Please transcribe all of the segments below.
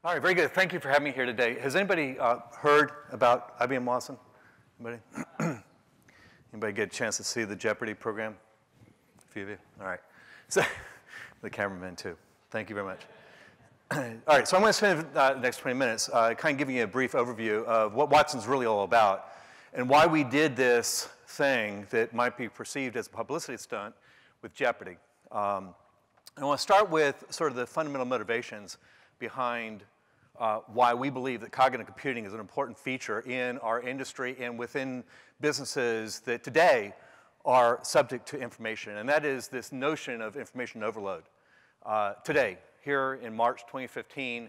All right, very good. Thank you for having me here today. Has anybody heard about IBM Watson? Anybody? Anybody get a chance to see the Jeopardy program? A few of you? All right. So, the cameraman too. Thank you very much. All right, so I'm going to spend the next 20 minutes kind of giving you a brief overview of what Watson's really all about and why we did this thing that might be perceived as a publicity stunt with Jeopardy. I want to start with sort of the fundamental motivations behind why we believe that cognitive computing is an important feature in our industry and within businesses that today are subject to information, and that is this notion of information overload. Today, here in March 2015,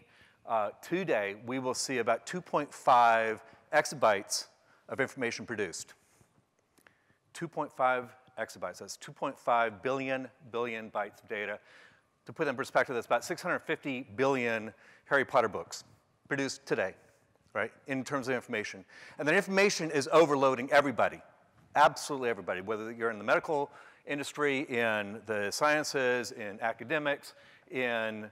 today we will see about 2.5 exabytes of information produced. 2.5 exabytes, that's 2.5 billion bytes of data. To put that in perspective, that's about 650 billion Harry Potter books produced today, right, in terms of information. And that information is overloading everybody, absolutely everybody, whether you're in the medical industry, in the sciences, in academics, in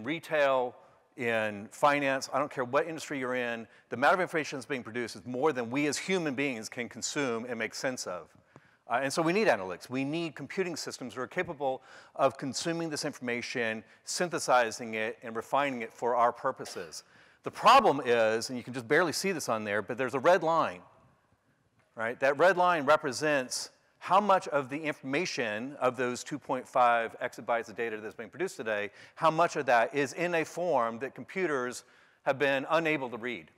retail, in finance. I don't care what industry you're in, the amount of information that's being produced is more than we as human beings can consume and make sense of. And so we need analytics. We need computing systems that are capable of consuming this information, synthesizing it, and refining it for our purposes. The problem is, and you can just barely see this on there, but there's a red line, right? That red line represents how much of the information of those 2.5 exabytes of data that's being produced today, how much of that is in a form that computers have been unable to read.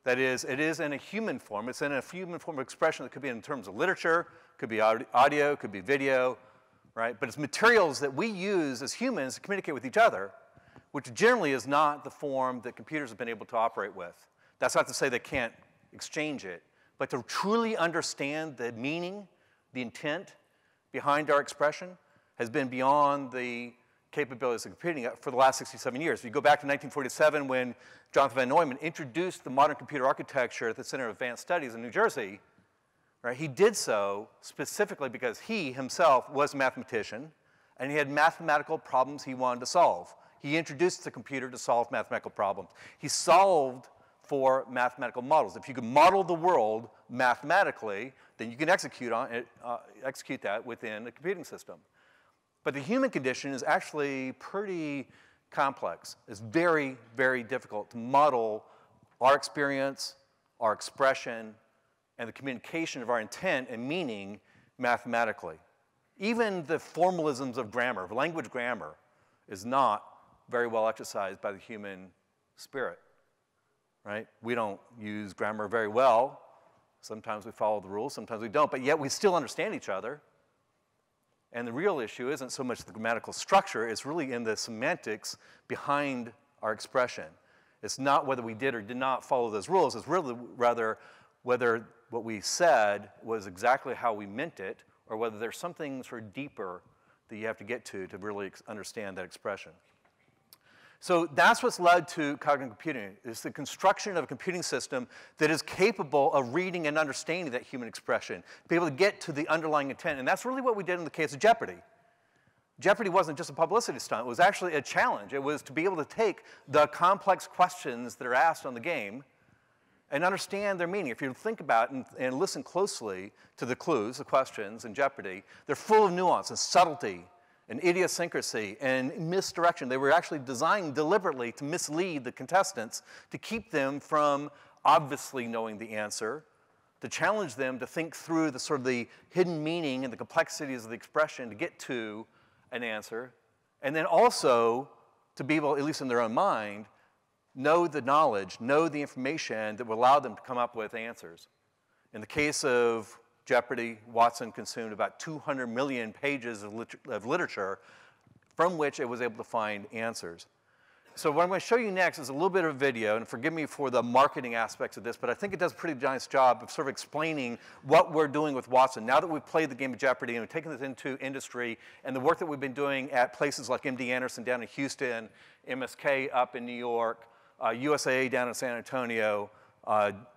That is, it is in a human form. It's in a human form of expression that could be in terms of literature, could be audio, could be video, right? But it's materials that we use as humans to communicate with each other, which generally is not the form that computers have been able to operate with. That's not to say they can't exchange it, but to truly understand the meaning, the intent behind our expression has been beyond the capabilities of computing for the last 67 years. If you go back to 1947 when Jonathan Van Neumann introduced the modern computer architecture at the Center of Advanced Studies in New Jersey, right, he did so specifically because he himself was a mathematician and he had mathematical problems he wanted to solve. He introduced the computer to solve mathematical problems. He solved for mathematical models. If you can model the world mathematically, then you can execute that within a computing system. But the human condition is actually pretty complex. It's very, very difficult to model our experience, our expression, and the communication of our intent and meaning mathematically. Even the formalisms of grammar, language grammar, is not very well exercised by the human spirit, right? We don't use grammar very well. Sometimes we follow the rules, sometimes we don't, but yet we still understand each other. And the real issue isn't so much the grammatical structure, it's really in the semantics behind our expression. It's not whether we did or did not follow those rules, it's really rather whether what we said was exactly how we meant it, or whether there's something sort of deeper that you have to get to really understand that expression. So that's what's led to cognitive computing. It's the construction of a computing system that is capable of reading and understanding that human expression, be able to get to the underlying intent. And that's really what we did in the case of Jeopardy. Jeopardy wasn't just a publicity stunt. It was actually a challenge. It was to be able to take the complex questions that are asked on the game and understand their meaning. If you think about and listen closely to the clues, the questions in Jeopardy, they're full of nuance and subtlety and idiosyncrasy and misdirection. They were actually designed deliberately to mislead the contestants, to keep them from obviously knowing the answer, to challenge them to think through the sort of the hidden meaning and the complexities of the expression to get to an answer, and then also to be able, at least in their own mind, know the knowledge, know the information that will allow them to come up with answers. In the case of Jeopardy, Watson consumed about 200 million pages of literature from which it was able to find answers. So what I'm going to show you next is a little bit of video, and forgive me for the marketing aspects of this, but I think it does a pretty nice job of sort of explaining what we're doing with Watson. Now that we've played the game of Jeopardy and we've taken this into industry and the work that we've been doing at places like MD Anderson down in Houston, MSK up in New York, USAA down in San Antonio,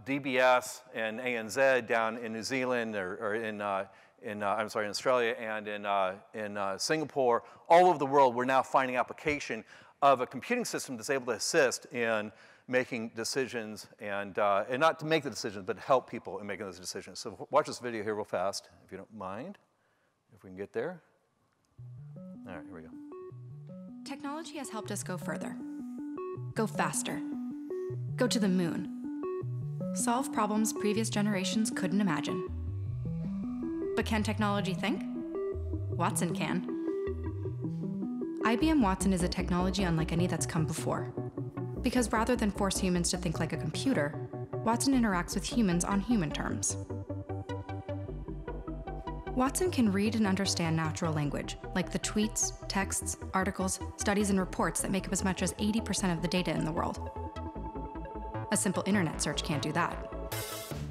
DBS and ANZ down in New Zealand or in Australia and in Singapore, all over the world, we're now finding application of a computing system that's able to assist in making decisions and not to make the decisions, but help people in making those decisions. So watch this video here real fast, if you don't mind, if we can get there. All right, here we go. Technology has helped us go further, go faster, go to the moon, solve problems previous generations couldn't imagine. But can technology think? Watson can. IBM Watson is a technology unlike any that's come before. Because rather than force humans to think like a computer, Watson interacts with humans on human terms. Watson can read and understand natural language, like the tweets, texts, articles, studies, and reports that make up as much as 80% of the data in the world. A simple internet search can't do that.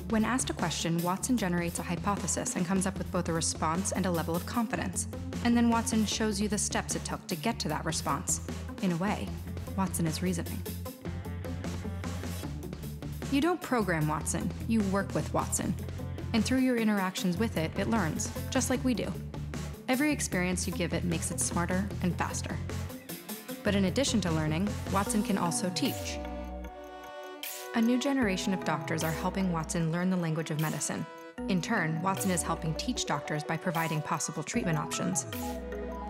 When asked a question, Watson generates a hypothesis and comes up with both a response and a level of confidence. And then Watson shows you the steps it took to get to that response. In a way, Watson is reasoning. You don't program Watson, you work with Watson. And through your interactions with it, it learns, just like we do. Every experience you give it makes it smarter and faster. But in addition to learning, Watson can also teach. A new generation of doctors are helping Watson learn the language of medicine. In turn, Watson is helping teach doctors by providing possible treatment options.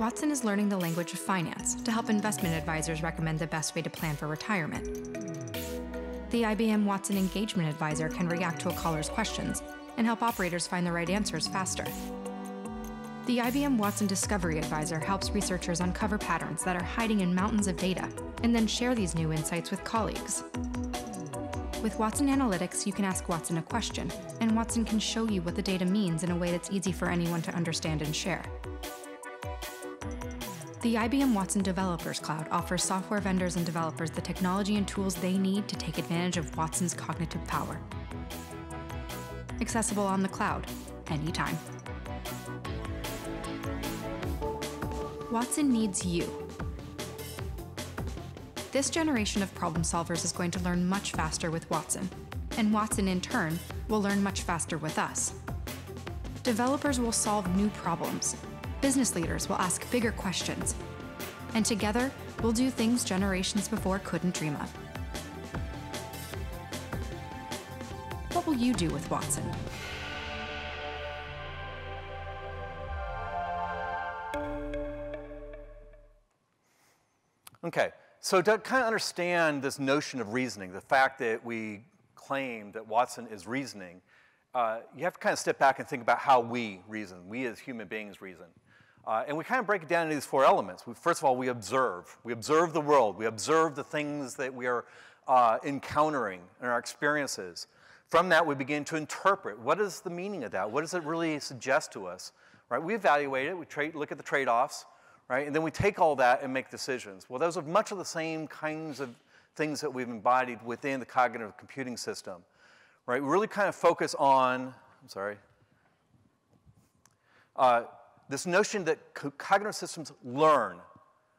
Watson is learning the language of finance to help investment advisors recommend the best way to plan for retirement. The IBM Watson Engagement Advisor can react to a caller's questions and help operators find the right answers faster. The IBM Watson Discovery Advisor helps researchers uncover patterns that are hiding in mountains of data and then share these new insights with colleagues. With Watson Analytics, you can ask Watson a question, and Watson can show you what the data means in a way that's easy for anyone to understand and share. The IBM Watson Developers Cloud offers software vendors and developers the technology and tools they need to take advantage of Watson's cognitive power. Accessible on the cloud, anytime. Watson needs you. This generation of problem solvers is going to learn much faster with Watson, and Watson, in turn, will learn much faster with us. Developers will solve new problems. Business leaders will ask bigger questions. And together, we'll do things generations before couldn't dream of. What will you do with Watson? Okay, so to kind of understand this notion of reasoning, the fact that we claim that Watson is reasoning, you have to kind of step back and think about how we reason, we as human beings reason. And we kind of break it down into these four elements. First of all, we observe. We observe the world. We observe the things that we are encountering in our experiences. From that, we begin to interpret. What is the meaning of that? What does it really suggest to us? Right? We evaluate it. We look at the trade-offs. Right? And then we take all that and make decisions. Well, those are much of the same kinds of things that we've embodied within the cognitive computing system. Right? We really kind of focus on, this notion that cognitive systems learn.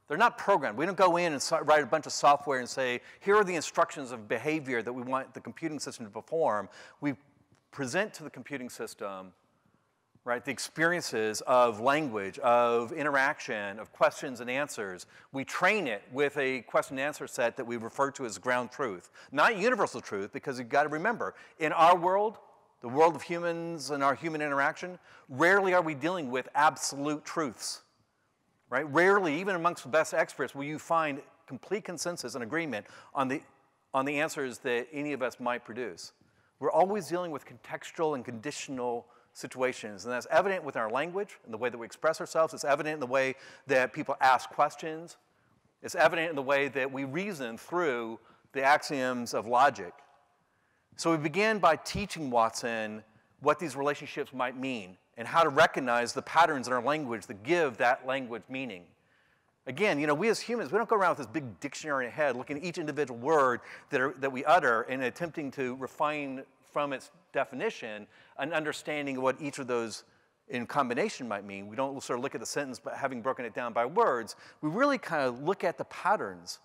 They're not programmed. We don't go in and write a bunch of software and say, here are the instructions of behavior that we want the computing system to perform. We present to the computing system, right, the experiences of language, of interaction, of questions and answers. We train it with a question and answer set that we refer to as ground truth. Not universal truth, because you've got to remember, in our world, the world of humans and our human interaction, rarely are we dealing with absolute truths, right? Rarely, even amongst the best experts, will you find complete consensus and agreement on the answers that any of us might produce. We're always dealing with contextual and conditional situations, and that's evident with our language and the way that we express ourselves. It's evident in the way that people ask questions. It's evident in the way that we reason through the axioms of logic. So we begin by teaching Watson what these relationships might mean and how to recognize the patterns in our language that give that language meaning. Again, you know, we as humans, we don't go around with this big dictionary in our head looking at each individual word that we utter and attempting to refine from its definition an understanding of what each of those in combination might mean. We don't sort of look at the sentence but having broken it down by words. We really kind of look at the patterns.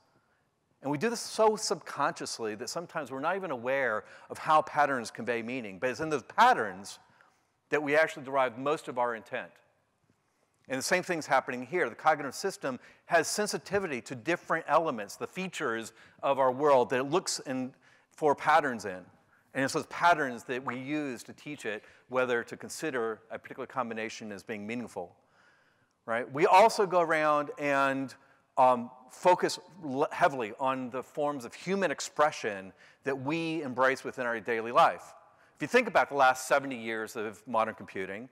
And we do this so subconsciously that sometimes we're not even aware of how patterns convey meaning. But it's in those patterns that we actually derive most of our intent. And the same thing's happening here. The cognitive system has sensitivity to different elements, the features of our world that it looks for patterns in. And it's those patterns that we use to teach it whether to consider a particular combination as being meaningful, right? We also go around and focus heavily on the forms of human expression that we embrace within our daily life. If you think about the last 70 years of modern computing,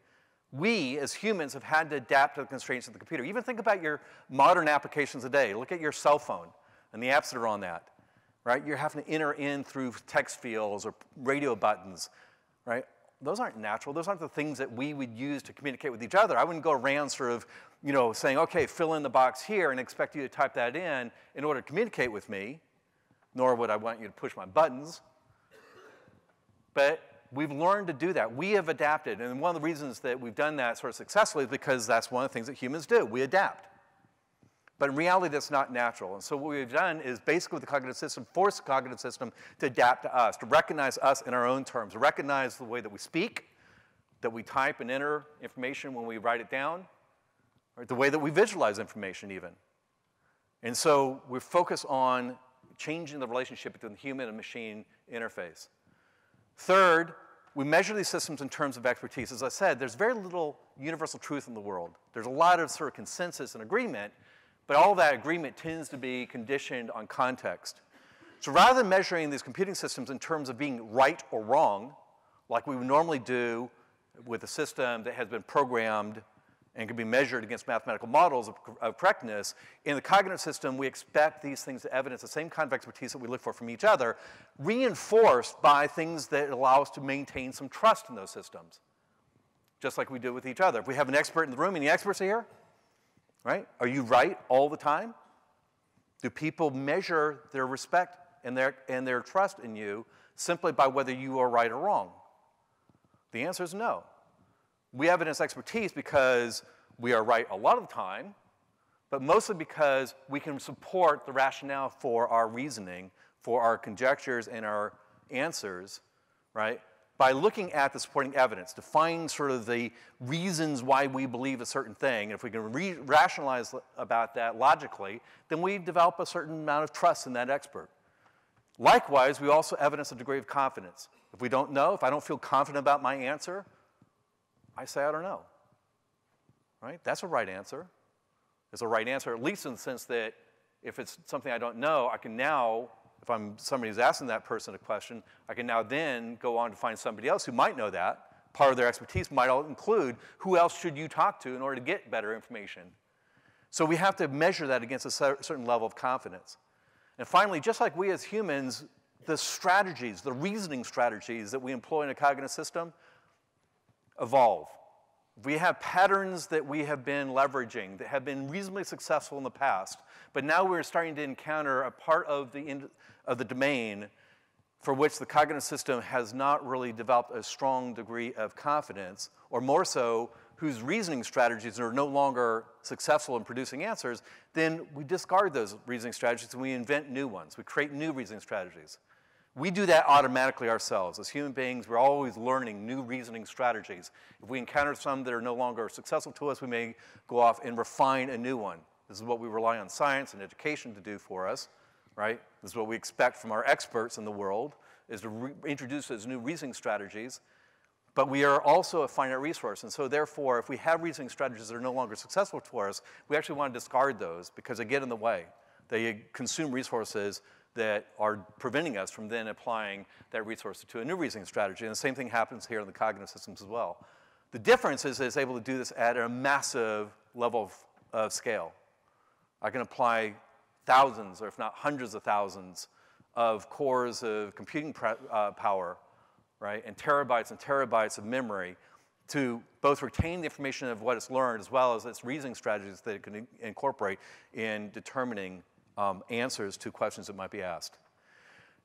we as humans have had to adapt to the constraints of the computer. Even think about your modern applications today. Look at your cell phone and the apps that are on that. Right? You're having to enter in through text fields or radio buttons, right? Those aren't natural. Those aren't the things that we would use to communicate with each other. I wouldn't go around sort of, saying, okay, fill in the box here and expect you to type that in order to communicate with me, nor would I want you to push my buttons. But we've learned to do that. We have adapted, and one of the reasons that we've done that sort of successfully is because that's one of the things that humans do. We adapt. But in reality, that's not natural. And so what we've done is basically with the cognitive system, force the cognitive system to adapt to us, to recognize us in our own terms, to recognize the way that we speak, that we type and enter information when we write it down, or the way that we visualize information even. And so we focus on changing the relationship between the human and machine interface. Third, we measure these systems in terms of expertise. As I said, there's very little universal truth in the world. There's a lot of sort of consensus and agreement, but all that agreement tends to be conditioned on context. So rather than measuring these computing systems in terms of being right or wrong, like we would normally do with a system that has been programmed and can be measured against mathematical models of correctness, in the cognitive system, we expect these things to evidence the same kind of expertise that we look for from each other, reinforced by things that allow us to maintain some trust in those systems, just like we do with each other. If we have an expert in the room, any experts here? Right? Are you right all the time? Do people measure their respect and their trust in you simply by whether you are right or wrong? The answer is no. We evidence expertise because we are right a lot of the time, but mostly because we can support the rationale for our reasoning, for our conjectures and our answers, right? By looking at the supporting evidence to find sort of the reasons why we believe a certain thing. And if we can rationalize about that logically, then we develop a certain amount of trust in that expert. Likewise, we also evidence a degree of confidence. If we don't know, if I don't feel confident about my answer, I say I don't know. Right? That's a right answer. It's a right answer, at least in the sense that if it's something I don't know, I can now, if I'm somebody who's asking that person a question, I can now then go on to find somebody else who might know that. Part of their expertise might include who else should you talk to in order to get better information. So we have to measure that against a certain level of confidence. And finally, just like we as humans, the strategies, the reasoning strategies that we employ in a cognitive system evolve. We have patterns that we have been leveraging that have been reasonably successful in the past, but now we're starting to encounter a part of the domain for which the cognitive system has not really developed a strong degree of confidence, or more so, whose reasoning strategies are no longer successful in producing answers, then we discard those reasoning strategies and we invent new ones. We create new reasoning strategies. We do that automatically ourselves. As human beings, we're always learning new reasoning strategies. If we encounter some that are no longer successful to us, we may go off and refine a new one. This is what we rely on science and education to do for us, right? This is what we expect from our experts in the world, is to introduce those new reasoning strategies. But we are also a finite resource, and so therefore, if we have reasoning strategies that are no longer successful for us, we actually want to discard those because they get in the way. They consume resources that are preventing us from then applying that resource to a new reasoning strategy. And the same thing happens here in the cognitive systems as well. The difference is it's able to do this at a massive level of scale. I can apply thousands, or if not hundreds of thousands, of cores of computing power, right, and terabytes of memory to both retain the information of what it's learned as well as its reasoning strategies that it can incorporate in determining answers to questions that might be asked.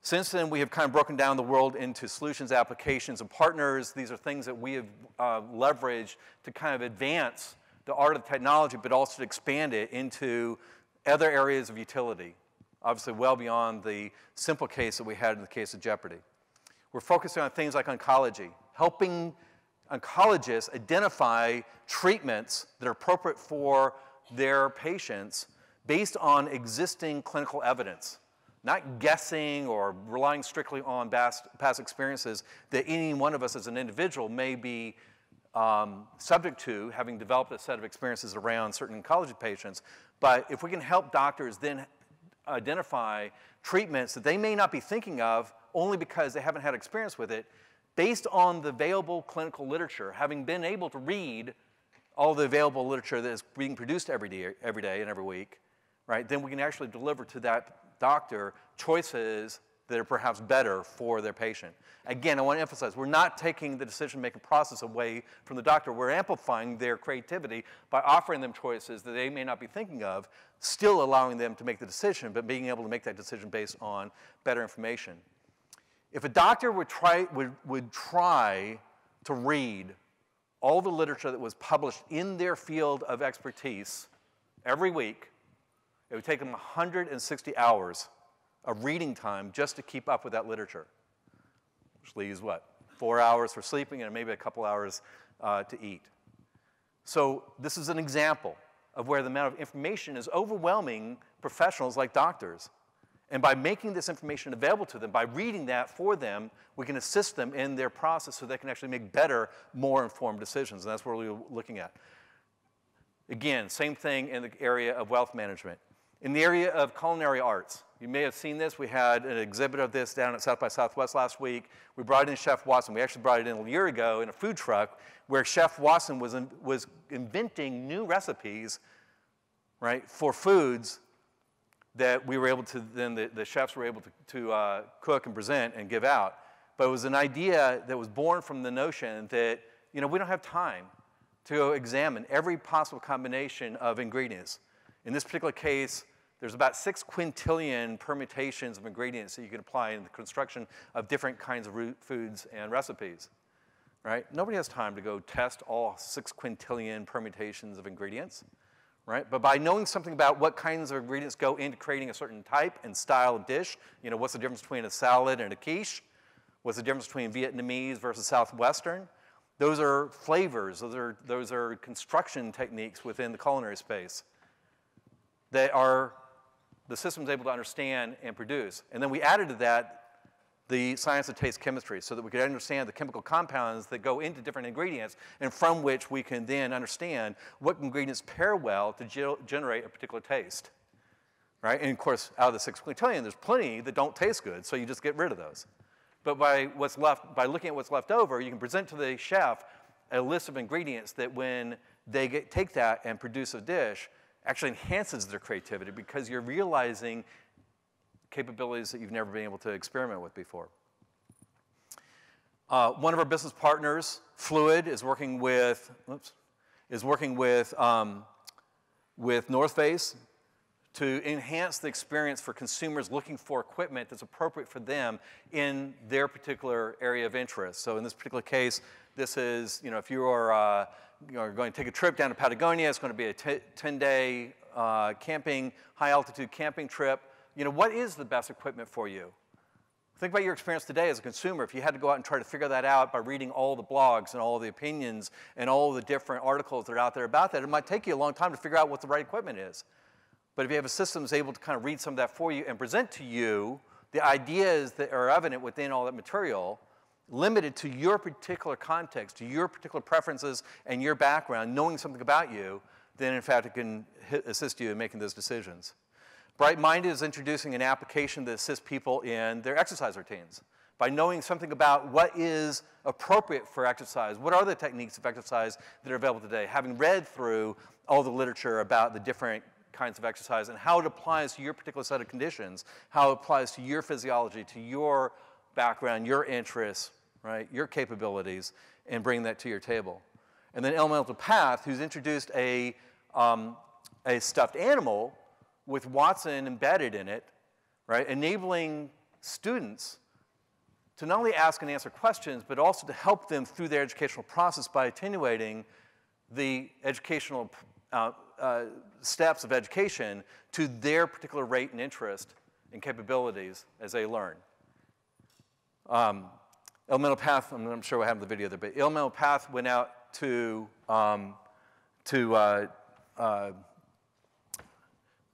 Since then, we have kind of broken down the world into solutions, applications, and partners. These are things that we have leveraged to kind of advance the art of technology, but also to expand it into other areas of utility, obviously well beyond the simple case that we had in the case of Jeopardy. We're focusing on things like oncology, helping oncologists identify treatments that are appropriate for their patients based on existing clinical evidence, not guessing or relying strictly on past experiences that any one of us as an individual may be subject to, having developed a set of experiences around certain oncology patients. But if we can help doctors then identify treatments that they may not be thinking of only because they haven't had experience with it, based on the available clinical literature, having been able to read all the available literature that is being produced every day and every week, right, then we can actually deliver to that doctor choices that are perhaps better for their patient. Again, I want to emphasize, we're not taking the decision-making process away from the doctor. We're amplifying their creativity by offering them choices that they may not be thinking of, still allowing them to make the decision, but being able to make that decision based on better information. If a doctor would try to read all the literature that was published in their field of expertise every week, it would take them 160 hours of reading time just to keep up with that literature, which leaves what? 4 hours for sleeping and maybe a couple hours to eat. So this is an example of where the amount of information is overwhelming professionals like doctors. And by making this information available to them, by reading that for them, we can assist them in their process so they can actually make better, more informed decisions. And that's what we're looking at. Again, same thing in the area of wealth management. In the area of culinary arts, you may have seen this. We had an exhibit of this down at South by Southwest last week. We brought in Chef Watson. We actually brought it in a year ago in a food truck where Chef Watson was inventing new recipes, right, for foods that we were able to, then the chefs were able to cook and present and give out. But it was an idea that was born from the notion that, you know, we don't have time to examine every possible combination of ingredients. In this particular case, there's about 6 quintillion permutations of ingredients that you can apply in the construction of different kinds of foods and recipes, right? Nobody has time to go test all 6 quintillion permutations of ingredients. Right? But by knowing something about what kinds of ingredients go into creating a certain type and style of dish, you know, what's the difference between a salad and a quiche? What's the difference between Vietnamese versus Southwestern? Those are flavors. Those are construction techniques within the culinary space that are the system's able to understand and produce. And then we added to that the science of taste chemistry so that we could understand the chemical compounds that go into different ingredients and from which we can then understand what ingredients pair well to generate a particular taste, right? And of course, out of the 6 quintillion, there's plenty that don't taste good, so you just get rid of those. But by looking at what's left over, you can present to the chef a list of ingredients that when they take that and produce a dish, actually enhances their creativity because you're realizing capabilities that you've never been able to experiment with before. One of our business partners, Fluid, is working with North Face to enhance the experience for consumers looking for equipment that's appropriate for them in their particular area of interest. So in this particular case, this is, you know, if you are going to take a trip down to Patagonia, it's going to be a 10-day camping, high-altitude camping trip. You know, what is the best equipment for you? Think about your experience today as a consumer. If you had to go out and try to figure that out by reading all the blogs and all the opinions and all the different articles that are out there about that, it might take you a long time to figure out what the right equipment is. But if you have a system that's able to kind of read some of that for you and present to you the ideas that are evident within all that material, limited to your particular context, to your particular preferences and your background, knowing something about you, then in fact it can assist you in making those decisions. Bright Minded is introducing an application that assists people in their exercise routines by knowing something about what is appropriate for exercise. What are the techniques of exercise that are available today? Having read through all the literature about the different kinds of exercise and how it applies to your particular set of conditions, how it applies to your physiology, to your background, your interests, right, your capabilities, and bring that to your table. And then Elemental Path, who's introduced a stuffed animal with Watson embedded in it, right, enabling students to not only ask and answer questions, but also to help them through their educational process by attenuating the educational steps of education to their particular rate and interest and capabilities as they learn. Elemental Path, I'm not sure what happened to the video there, but Elemental Path went out to I'm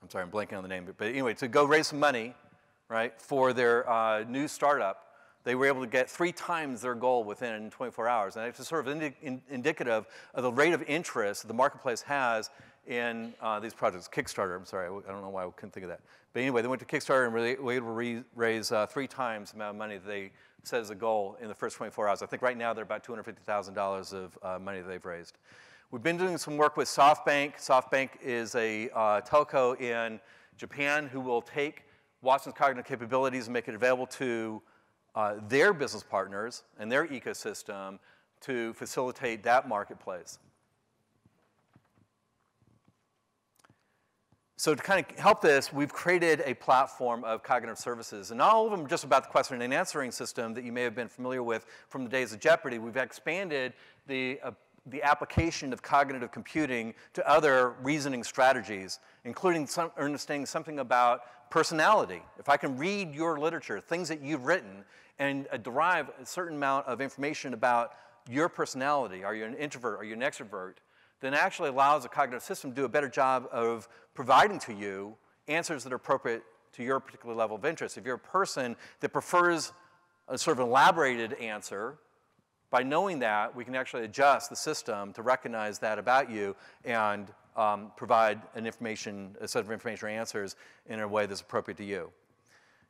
sorry, I'm blanking on the name, but anyway, to go raise some money, right, for their new startup. They were able to get 3 times their goal within 24 hours. And it's sort of indicative of the rate of interest the marketplace has in these projects. Kickstarter, I'm sorry, I don't know why I couldn't think of that. But anyway, they went to Kickstarter and were able to raise 3 times the amount of money that they set as a goal in the first 24 hours. I think right now they're about $250,000 of money that they've raised. We've been doing some work with SoftBank. SoftBank is a telco in Japan who will take Watson's cognitive capabilities and make it available to their business partners and their ecosystem to facilitate that marketplace. So to kind of help this, we've created a platform of cognitive services. And not all of them are just about the question and answering system that you may have been familiar with from the days of Jeopardy. We've expanded the application of cognitive computing to other reasoning strategies, including understanding something about personality. If I can read your literature, things that you've written, and derive a certain amount of information about your personality, are you an introvert, are you an extrovert, then it actually allows the cognitive system to do a better job of providing to you answers that are appropriate to your particular level of interest. If you're a person that prefers a sort of elaborated answer, by knowing that, we can actually adjust the system to recognize that about you and provide a set of information or answers in a way that's appropriate to you.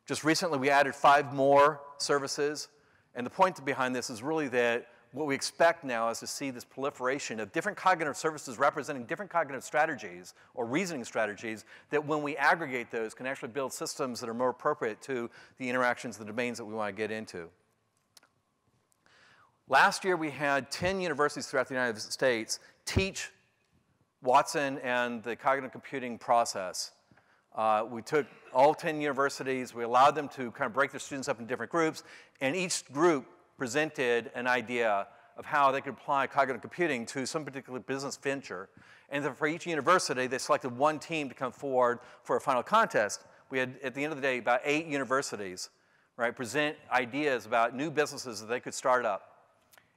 Just recently, we added 5 more services, and the point behind this is really that what we expect now is to see this proliferation of different cognitive services representing different cognitive strategies or reasoning strategies that when we aggregate those can actually build systems that are more appropriate to the interactions, the domains that we want to get into. Last year, we had 10 universities throughout the United States teach Watson and the cognitive computing process. We took all 10 universities, we allowed them to kind of break their students up in different groups, and each group presented an idea of how they could apply cognitive computing to some particular business venture. And then for each university, they selected one team to come forward for a final contest. We had, at the end of the day, about 8 universities, right, present ideas about new businesses that they could start up.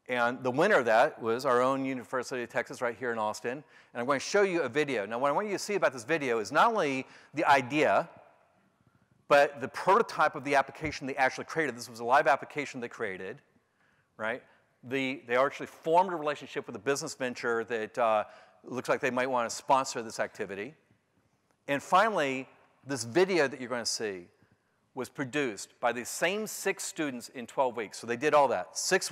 And the winner of that was our own University of Texas right here in Austin. And I'm going to show you a video. Now, what I want you to see about this video is not only the idea, but the prototype of the application they actually created. This was a live application they created, right? They actually formed a relationship with a business venture that looks like they might want to sponsor this activity. And finally, this video that you're going to see was produced by the same 6 students in 12 weeks. So they did all that. 6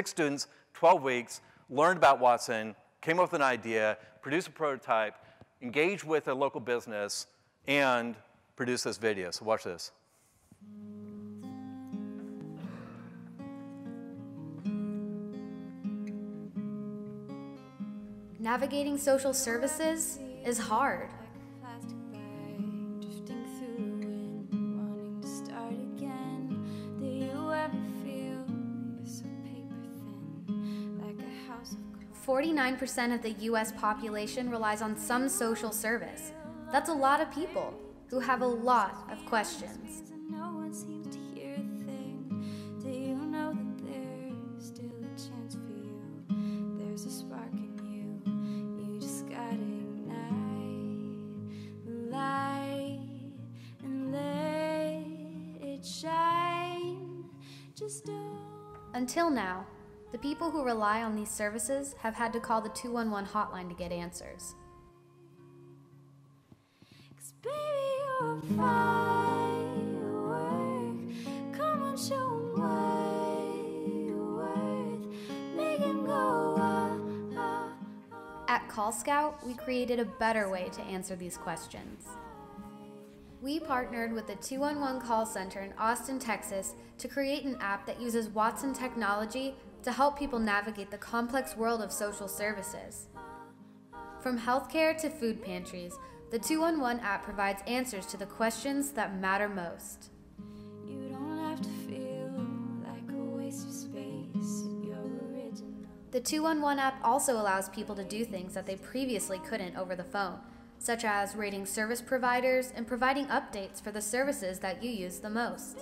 students, 12 weeks, learned about Watson, came up with an idea, produced a prototype, engaged with a local business, and produced this video. So watch this. Navigating social services is hard. Drifting through the wind, wanting to start again. Do you ever feel you're so paper thin, like a house of cards? 49% of the US population relies on some social service. That's a lot of people who have a lot of questions. No one seems to hear a thing. Do you know that there's still a chance for you? There's a spark in you. You just gotta ignite the light and let it shine. Just don't. Until now, the people who rely on these services have had to call the 211 hotline to get answers. 'Cause baby, you're a firework. Come on, show 'em what you're worth. Make 'em go, At Call Scout, we created a better way to answer these questions. We partnered with the 211 call center in Austin, Texas, to create an app that uses Watson technology to help people navigate the complex world of social services. From healthcare to food pantries, the 211 app provides answers to the questions that matter most. You don't have to feel like a waste of space. You're original. The 211 app also allows people to do things that they previously couldn't over the phone, such as rating service providers and providing updates for the services that you use the most.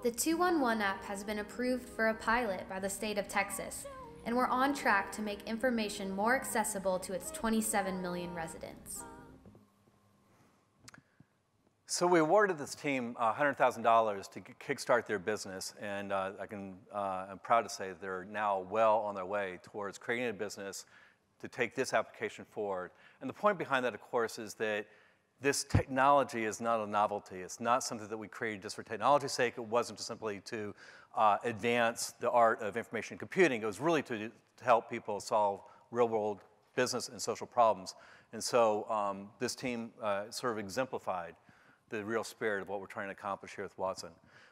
The 211 app has been approved for a pilot by the state of Texas, and we're on track to make information more accessible to its 27 million residents. So we awarded this team $100,000 to kickstart their business, and I'm proud to say that they're now well on their way towards creating a business to take this application forward. And the point behind that, of course, is that this technology is not a novelty. It's not something that we created just for technology's sake. It wasn't just simply to advance the art of information computing. It was really to help people solve real-world business and social problems. And so this team sort of exemplified the real spirit of what we're trying to accomplish here with Watson.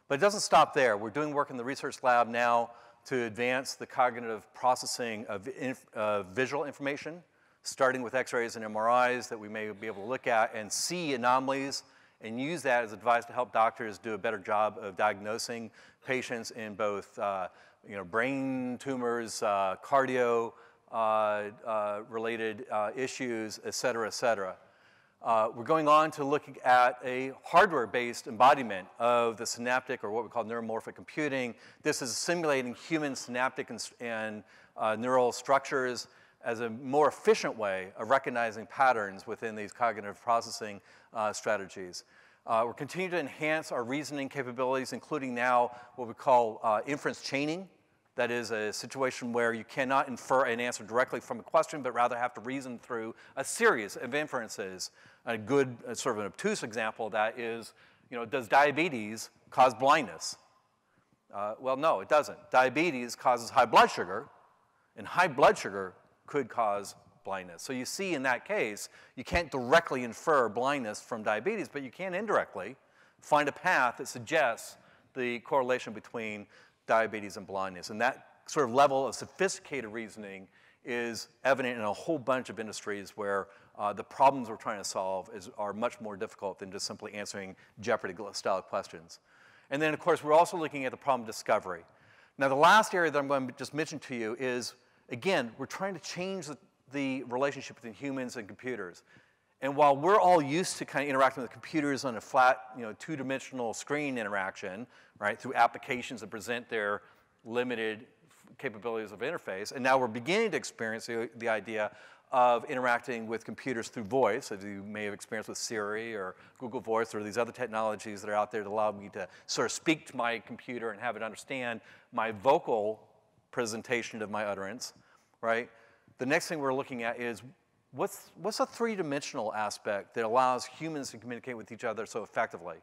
But it doesn't stop there. We're doing work in the research lab now to advance the cognitive processing of visual information, starting with X-rays and MRIs that we may be able to look at and see anomalies and use that as advice to help doctors do a better job of diagnosing patients in both brain tumors, cardio related issues, et cetera, et cetera. We're going on to looking at a hardware-based embodiment of the synaptic, or what we call neuromorphic computing. This is simulating human synaptic and neural structures as a more efficient way of recognizing patterns within these cognitive processing strategies. We're continuing to enhance our reasoning capabilities, including now what we call inference chaining. That is a situation where you cannot infer an answer directly from a question, but rather have to reason through a series of inferences. A good, sort of an obtuse example of that is, does diabetes cause blindness? Well, no, it doesn't. Diabetes causes high blood sugar, and high blood sugar could cause blindness. So you see in that case, you can't directly infer blindness from diabetes, but you can indirectly find a path that suggests the correlation between diabetes and blindness. And that sort of level of sophisticated reasoning is evident in a whole bunch of industries where the problems we're trying to solve are much more difficult than just simply answering Jeopardy-style questions. And then, of course, we're also looking at the problem discovery. Now, the last area that I'm going to just mention to you is, again, we're trying to change the relationship between humans and computers. And while we're all used to kind of interacting with computers on a flat, two-dimensional screen interaction, right, through applications that present their limited capabilities of interface, and now we're beginning to experience the idea of interacting with computers through voice, as you may have experienced with Siri or Google Voice or these other technologies that are out there that allow me to sort of speak to my computer and have it understand my vocal presentation of my utterance, right? The next thing we're looking at is what's a three-dimensional aspect that allows humans to communicate with each other so effectively,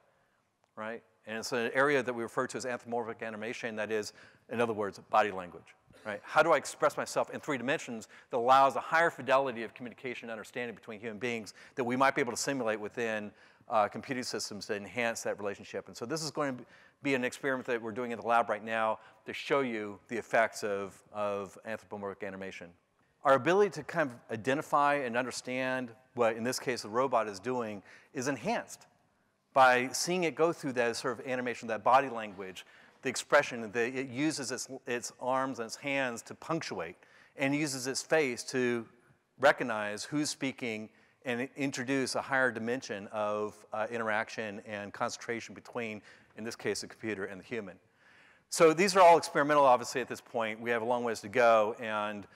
right? And it's an area that we refer to as anthropomorphic animation, that is, in other words, body language, right? How do I express myself in 3 dimensions that allows a higher fidelity of communication and understanding between human beings that we might be able to simulate within computing systems to enhance that relationship? And so this is going to be an experiment that we're doing in the lab right now to show you the effects of anthropomorphic animation. Our ability to kind of identify and understand what, in this case, the robot is doing is enhanced by seeing it go through that sort of animation, that body language, the expression that it uses its arms and its hands to punctuate, and uses its face to recognize who's speaking and introduce a higher dimension of interaction and concentration between, in this case, the computer and the human. So these are all experimental, obviously, at this point. We have a long ways to go, and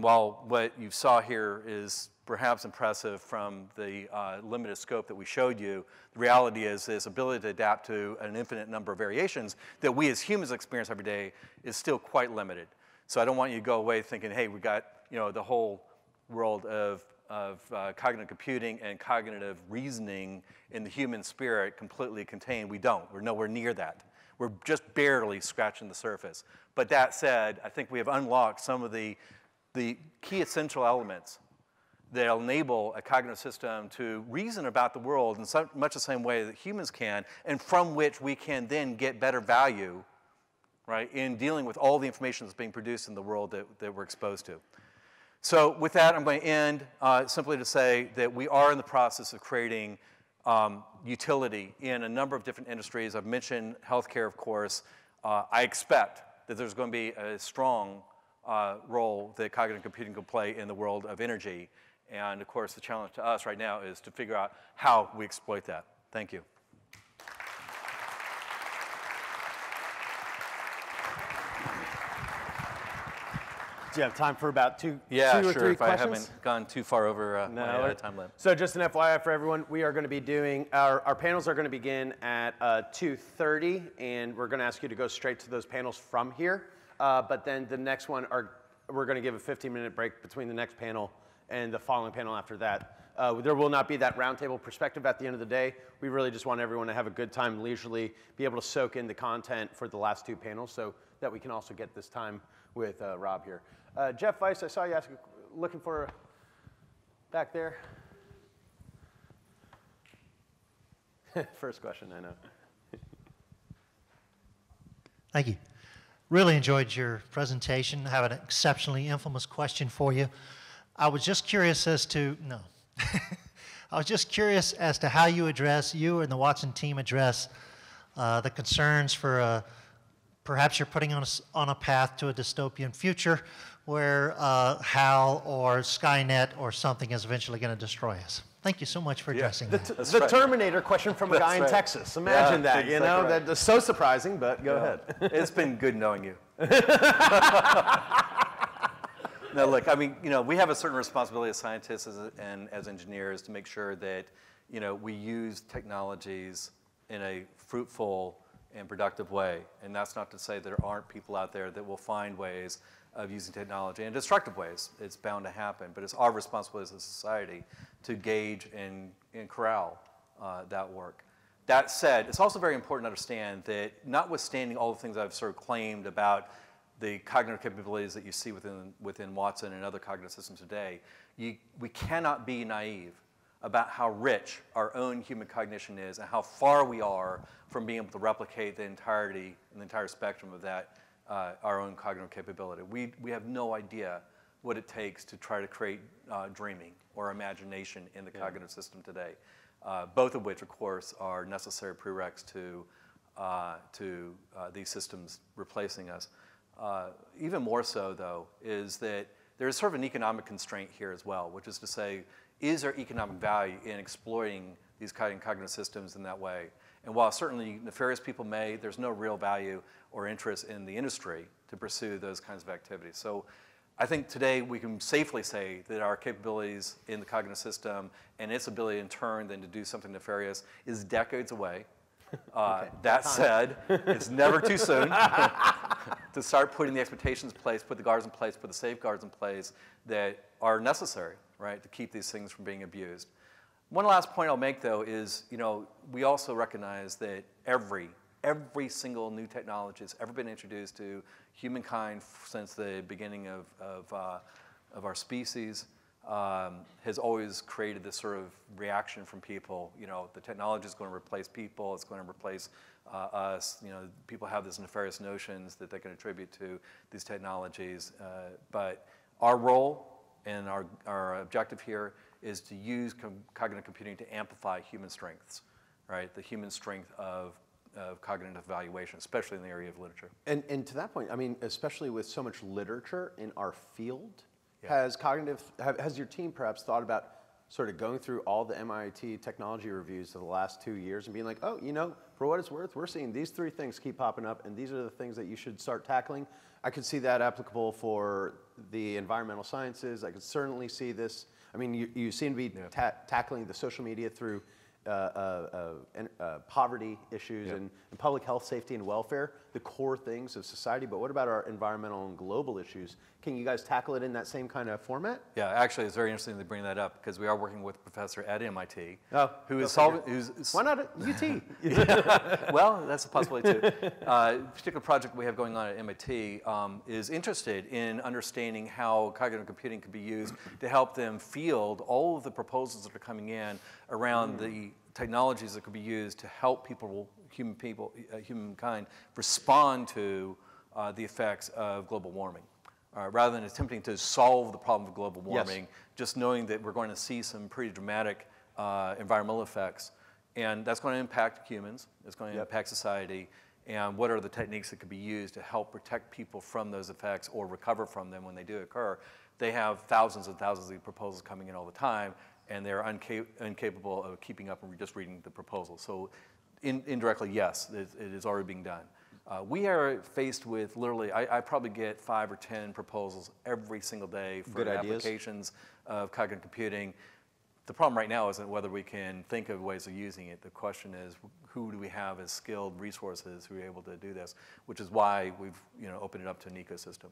while what you saw here is perhaps impressive from the limited scope that we showed you, the reality is this ability to adapt to an infinite number of variations that we as humans experience every day is still quite limited. So I don't want you to go away thinking, hey, we got the whole world of cognitive computing and cognitive reasoning in the human spirit completely contained. We don't. We're nowhere near that. We're just barely scratching the surface. But that said, I think we have unlocked some of the key essential elements that enable a cognitive system to reason about the world in much the same way that humans can, and from which we can then get better value, right, in dealing with all the information that's being produced in the world that we're exposed to. So with that, I'm going to end simply to say that we are in the process of creating utility in a number of different industries. I've mentioned healthcare, of course. I expect that there's going to be a strong role that cognitive computing can play in the world of energy. And of course, the challenge to us right now is to figure out how we exploit that. Thank you. Do you have time for about two or sure, three if questions? I haven't gone too far over my time limit. So just an FYI for everyone, we are going to be doing, our panels are going to begin at 2:30, and we're going to ask you to go straight to those panels from here. But then the next one, we're going to give a 15-minute break between the next panel and the following panel after that. There will not be that roundtable perspective at the end of the day. We really just want everyone to have a good time leisurely, be able to soak in the content for the last two panels so that we can also get this time with Rob here. Jeff Weiss, I saw you looking for back there. First question, I know. Thank you. Really enjoyed your presentation. I have an exceptionally infamous question for you. I was just curious as to, I was just curious as to how you and the Watson team address the concerns for perhaps you're putting us on a path to a dystopian future where HAL or Skynet or something is eventually going to destroy us. Thank you so much for addressing that. The Terminator question from a guy in Texas. Imagine that, you know? Right. That's so surprising, but go ahead. It's been good knowing you. No, look, I mean, we have a certain responsibility as scientists and as engineers to make sure that, we use technologies in a fruitful and productive way. And that's not to say there aren't people out there that will find ways of using technology in destructive ways. It's bound to happen, but it's our responsibility as a society to gauge and corral that work. That said, it's also very important to understand that notwithstanding all the things I've sort of claimed about the cognitive capabilities that you see within Watson and other cognitive systems today, we cannot be naive about how rich our own human cognition is and how far we are from being able to replicate the entirety and the entire spectrum of that, our own cognitive capability. We have no idea what it takes to try to create dreaming or imagination in the cognitive system today, both of which, of course, are necessary prereqs to these systems replacing us. Even more so, though, is that there is sort of an economic constraint here as well, which is to say, is there economic value in exploiting these cognitive systems in that way? And while certainly nefarious people may, there's no real value or interest in the industry to pursue those kinds of activities. So I think today we can safely say that our capabilities in the cognitive system and its ability in turn then to do something nefarious is decades away. That said, it's never too soon to start putting the expectations in place, put the guards in place, put the safeguards in place that are necessary, right, to keep these things from being abused. One last point I'll make, though, is we also recognize that every single new technology that's ever been introduced to humankind since the beginning of our species has always created this sort of reaction from people. The technology is going to replace people. It's going to replace us. People have these nefarious notions that they can attribute to these technologies. But our role and our objective here is to use cognitive computing to amplify human strengths, right? The human strength of cognitive evaluation, especially in the area of literature. And to that point, I mean, especially with so much literature in our field, has your team perhaps thought about sort of going through all the MIT technology reviews of the last 2 years and being like, oh, for what it's worth, we're seeing these 3 things keep popping up, and these are the things that you should start tackling. I could see that applicable for the environmental sciences. I could certainly see this. I mean, you seem to be tackling the social media through poverty issues and public health, safety, and welfare, the core things of society. But what about our environmental and global issues? Can you guys tackle it in that same kind of format? Yeah, actually, it's very interesting to bring that up because we are working with a professor at MIT who is solving. Why not at UT? Well, that's a possibility too. A particular project we have going on at MIT is interested in understanding how cognitive computing could be used to help them field all of the proposals that are coming in around the technologies that could be used to help humankind respond to the effects of global warming. Rather than attempting to solve the problem of global warming, just knowing that we're going to see some pretty dramatic environmental effects. And that's going to impact humans, it's going to impact society, and what are the techniques that could be used to help protect people from those effects or recover from them when they do occur. They have thousands and thousands of proposals coming in all the time, and they're incapable of keeping up and just reading the proposals. So indirectly, yes, it is already being done. We are faced with literally, I probably get 5 or 10 proposals every single day for Good ideas. applications of cognitive computing. The problem right now isn't whether we can think of ways of using it. The question is, who do we have as skilled resources who are able to do this, which is why we've opened it up to an ecosystem.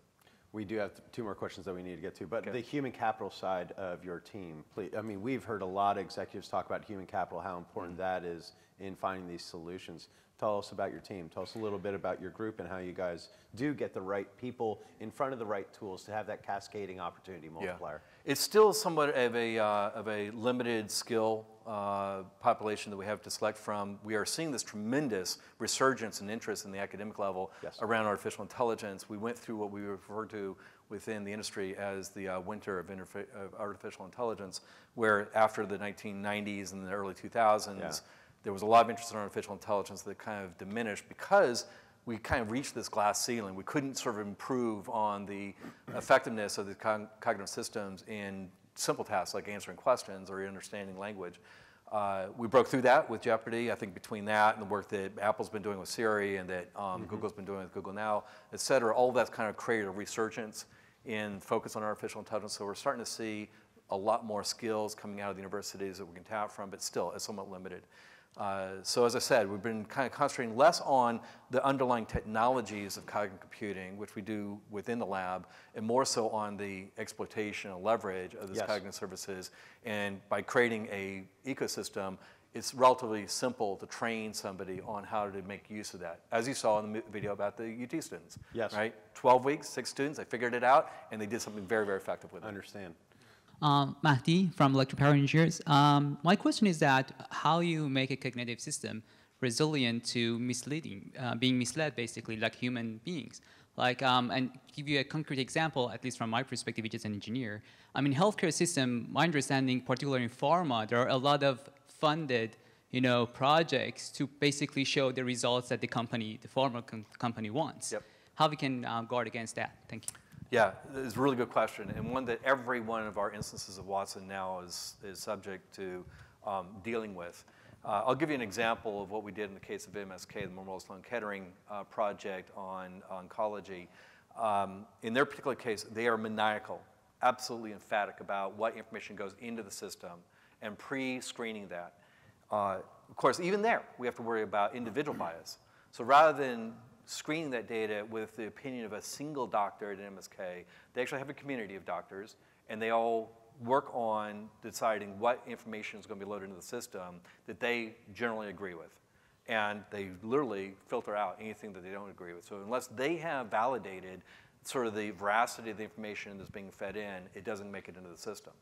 We do have 2 more questions that we need to get to, but Okay. the human capital side of your team, please, I mean, we've heard a lot of executives talk about human capital, how important that is in finding these solutions. Tell us about your team. Tell us a little bit about your group and how you guys do get the right people in front of the right tools to have that cascading opportunity multiplier. Yeah. It's still somewhat of a limited skill population that we have to select from. We are seeing this tremendous resurgence and interest in the academic level Yes. around artificial intelligence. We went through what we refer to within the industry as the winter of artificial intelligence, where after the 1990s and the early 2000s, Yeah. there was a lot of interest in artificial intelligence that kind of diminished because we kind of reached this glass ceiling. We couldn't sort of improve on the effectiveness of the cognitive systems in simple tasks like answering questions or understanding language. We broke through that with Jeopardy. I think between that and the work that Apple's been doing with Siri and that Google's been doing with Google Now, et cetera, all of that's kind of created a resurgence in focus on artificial intelligence. So we're starting to see a lot more skills coming out of the universities that we can tap from, but still it's somewhat limited. So as I said, we've been kind of concentrating less on the underlying technologies of cognitive computing, which we do within the lab, and more so on the exploitation and leverage of these Yes. cognitive services. And by creating a ecosystem, it's relatively simple to train somebody on how to make use of that. As you saw in the video about the UT students, Yes. right? 12 weeks, 6 students, they figured it out, and they did something very, very effective with I it. understand. Mahdi from Electric Power Engineers. My question is that how you make a cognitive system resilient to being misled basically like human beings. Like, and give you a concrete example, at least from my perspective, which is an engineer. I mean, healthcare system, my understanding, particularly in pharma, there are a lot of funded, projects to basically show the results that the pharma company wants. Yep. How we can guard against that? Thank you. Yeah, it's a really good question, and one that every one of our instances of Watson now is subject to dealing with. I'll give you an example of what we did in the case of MSK, the Memorial Sloan Kettering project on oncology. In their particular case, they are maniacal, absolutely emphatic about what information goes into the system and pre-screening that. Of course, even there, we have to worry about individual bias. So rather than screening that data with the opinion of a single doctor at MSK, they actually have a community of doctors, and they all work on deciding what information is going to be loaded into the system that they generally agree with. And they literally filter out anything that they don't agree with. So unless they have validated sort of the veracity of the information that's being fed in, it doesn't make it into the system.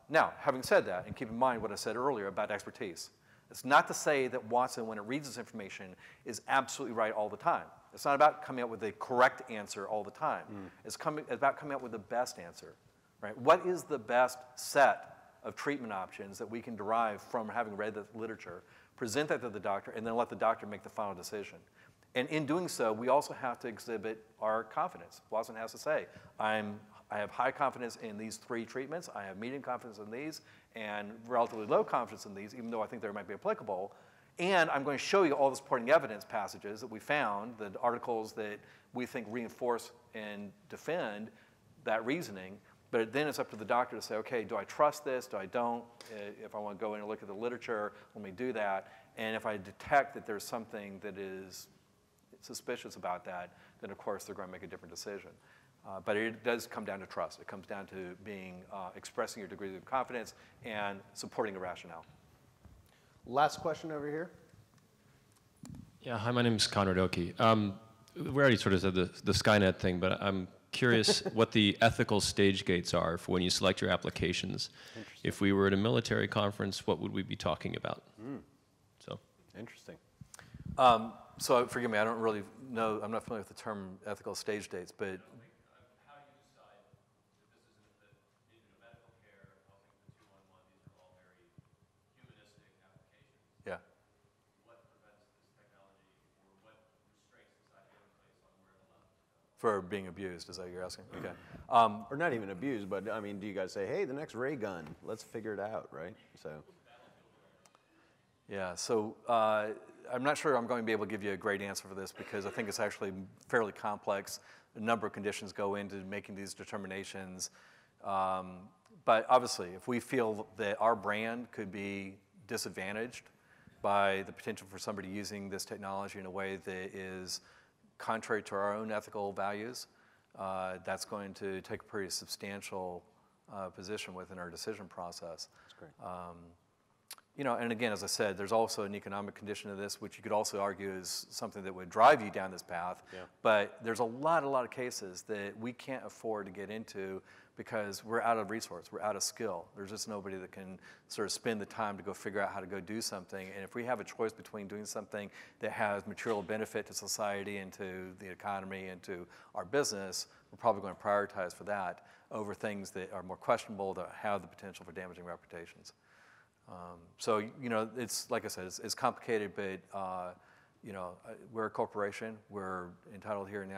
Now, having said that, and keep in mind what I said earlier about expertise, it's not to say that Watson, when it reads this information, is absolutely right all the time. It's not about coming up with the correct answer all the time. It's about coming up with the best answer, right? What is the best set of treatment options that we can derive from having read the literature, present that to the doctor, and then let the doctor make the final decision? And in doing so, we also have to exhibit our confidence. Watson has to say, I have high confidence in these 3 treatments, I have medium confidence in these, and relatively low confidence in these, even though I think they might be applicable. And I'm going to show you all the supporting evidence passages that we found, the articles that we think reinforce and defend that reasoning. But then it's up to the doctor to say, okay, do I trust this? Do I don't? If I want to go in and look at the literature, let me do that. And if I detect that there's something that is suspicious about that, then of course they're going to make a different decision. But it does come down to trust. It comes down to expressing your degree of confidence and supporting the rationale. Last question over here. Yeah, hi, my name is Conrad Oki. We already sort of said the Skynet thing, but I'm curious what the ethical stage gates are for when you select your applications. If we were at a military conference, what would we be talking about? So. Interesting. So forgive me, I don't really know, I'm not familiar with the term ethical stage dates, but How do you decide that this isn't in medical care, helping the 211, these are all very humanistic applications? yeah. What prevents this technology, or what restraints decide to be in place on where it allows it to go? For being abused, is that what you're asking? Okay. Or not even abused, but I mean, do you guys say, hey, the next ray gun, let's figure it out, right? So. Yeah, so I'm not sure I'm going to be able to give you a great answer for this because I think it's actually fairly complex. A number of conditions go into making these determinations. But obviously, if we feel that our brand could be disadvantaged by the potential for somebody using this technology in a way that is contrary to our own ethical values, that's going to take a pretty substantial position within our decision process. That's great. You know, and again, as I said, there's also an economic condition of this, which you could also argue is something that would drive you down this path. Yeah. But there's a lot of cases that we can't afford to get into because we're out of resource, we're out of skill. There's just nobody that can sort of spend the time to go figure out how to go do something. And if we have a choice between doing something that has material benefit to society and to the economy and to our business, we're probably going to prioritize for that over things that are more questionable, that have the potential for damaging reputations. So, you know, it's, like I said, it's complicated, but, you know, we're a corporation. We're entitled here in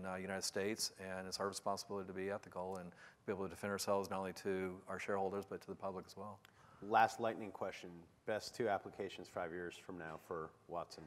the United States, and it's our responsibility to be ethical and be able to defend ourselves not only to our shareholders, but to the public as well. Last lightning question. Best 2 applications 5 years from now for Watson?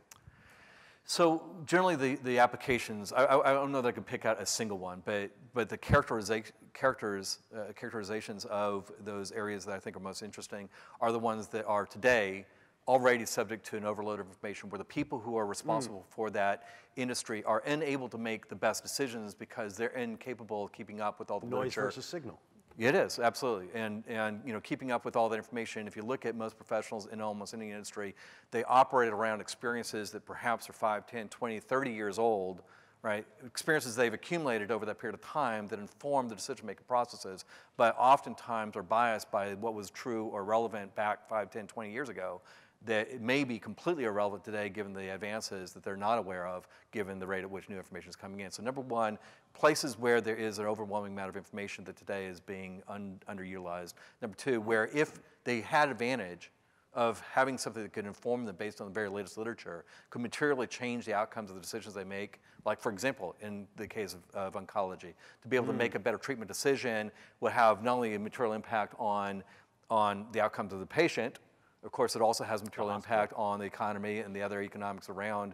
So generally the applications, I don't know that I could pick out a single one, but the characterizations of those areas that I think are most interesting are the ones that are today already subject to an overload of information, where the people who are responsible for that industry are unable to make the best decisions because they're incapable of keeping up with all the Noise literature. versus signal. It is, absolutely. And you know, keeping up with all that information, if you look at most professionals in almost any industry, they operate around experiences that perhaps are 5, 10, 20, 30 years old, right? Experiences they've accumulated over that period of time that inform the decision-making processes, but oftentimes are biased by what was true or relevant back 5, 10, 20 years ago, that it may be completely irrelevant today given the advances that they're not aware of, given the rate at which new information is coming in. So number one, places where there is an overwhelming amount of information that today is being underutilized. Number two, where if they had advantage of having something that could inform them based on the very latest literature, could materially change the outcomes of the decisions they make. Like, for example, in the case of oncology, to be able to make a better treatment decision would have not only a material impact on the outcomes of the patient. Of course, it also has material impact on the economy and the other economics around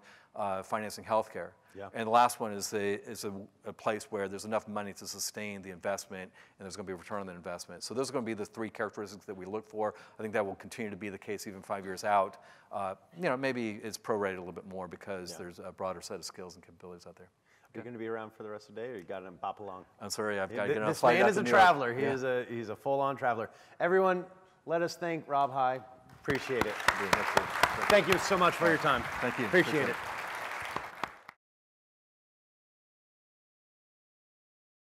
financing healthcare. Yeah. And the last one is a place where there's enough money to sustain the investment, and there's going to be a return on the investment. So those are going to be the 3 characteristics that we look for. I think that will continue to be the case even 5 years out. You know, maybe it's prorated a little bit more because there's a broader set of skills and capabilities out there. You're going to be around for the rest of the day, or you got to bop along? I'm sorry, I've got to get on a This flight man out is to a New York. traveler. He's a full-on traveler. Everyone, let us thank Rob High. Appreciate it. Thank you so much for your time. Thank you. Appreciate it.